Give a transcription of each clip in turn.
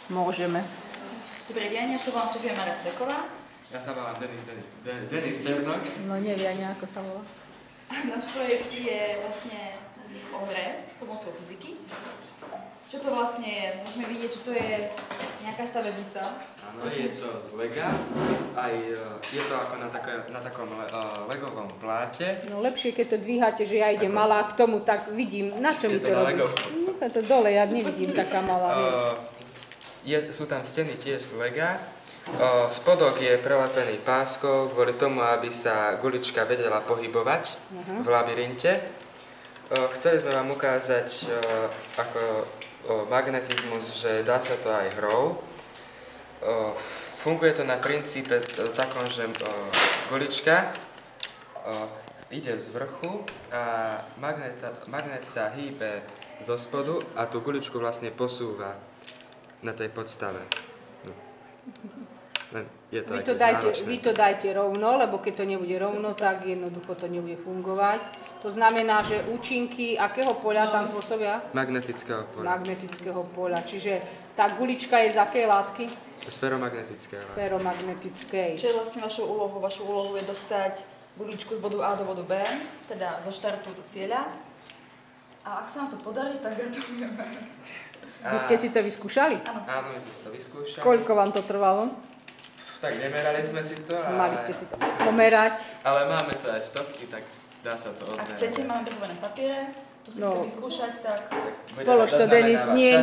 Môžeme. Dobrý deň, ja sa volám Sofia Mária Sveková. Ja sa volám Denis Černok. No nevie ani ako sa volá. Náš projekt je vlastne o hre pomocou fyziky. Čo to vlastne je? Môžeme vidieť, že to je nejaká stavebnica. Áno, je to z lega. Aj je to ako na takom legovom pláte. No lepšie, keď to dvíhate, že ja idem malá k tomu, tak vidím, na čo mi to robí. No to dole, ja nevidím taká malá. Sú tam steny tiež z lega. Spodok je prelepený páskou kvôli tomu, aby sa gulička vedela pohybovať v labyrinte. Chceli sme vám ukázať ako magnetizmus, že dá sa to aj hrou. Funguje to na princípe takom, že gulička ide z vrchu a magnet sa hýbe zo spodu a tú guličku vlastne posúva na tej podstave. Je to vy to dajte rovno, lebo keď to nebude rovno, tak jednoducho to nebude fungovať. To znamená, že účinky akého poľa tam pôsobia? Magnetického poľa. Magnetického poľa. Čiže tá gulička je z akej látky? Sféromagnetickej. Sféromagnetickej. Čo je vlastne vašou úlohou? Vašou úlohou je dostať guličku z bodu A do bodu B, teda zo štartu do cieľa. A ak sa nám to podarí, tak gratulujeme. Vy ste si to vyskúšali? Áno, my sme si to vyskúšali. Koľko vám to trvalo? Tak nemerali sme si to. Mali ste si to pomerať. Ale máme to aj stopky, tak dá sa to odmerať. Ak chcete, máme pripravené papiere, to si chce vyskúšať, tak... Polož to, Denis, nie,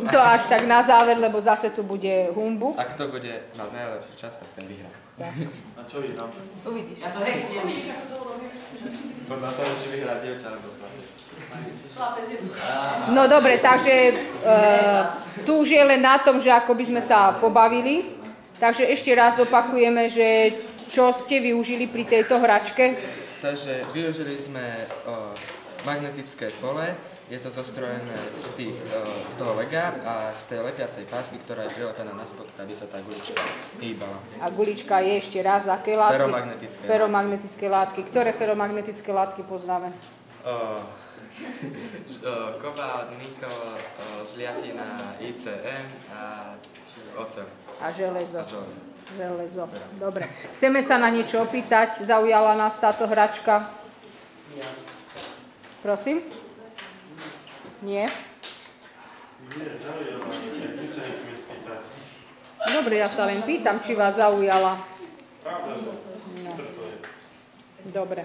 to až tak na záver, lebo zase tu bude humbuk. Ak to bude mať najlepší čas, tak ten vyhrá. A čo vyhrám? Uvidíš. Ja to hej, uvidíš, ako to urobím. Podľa toho, že vyhrá dievča alebo Chlapec je tu. No dobre, takže tu už je len na tom, že ako by sme sa pobavili. Takže ešte raz opakujeme, že čo ste využili pri tejto hračke? Takže využili sme magnetické pole, je to zostrojené z toho lega a z tej letiacej pásky, ktorá je prilepená na spodku, aby sa tá gulička hýbala. A gulička je ešte raz aké látky? Sféromagnetické látky. Ktoré feromagnetické látky poznáme? Kobalt, nikol, zliatina, ICM a oceľ. A železo. Železo. Dobre. Chceme sa na niečo opýtať. Zaujala nás táto hračka? Prosím? Nie? Nie, zaujala. Nič sa nechceme spýtať. Dobre, ja sa len pýtam, či vás zaujala. Pravda, že? Super to je. Dobre.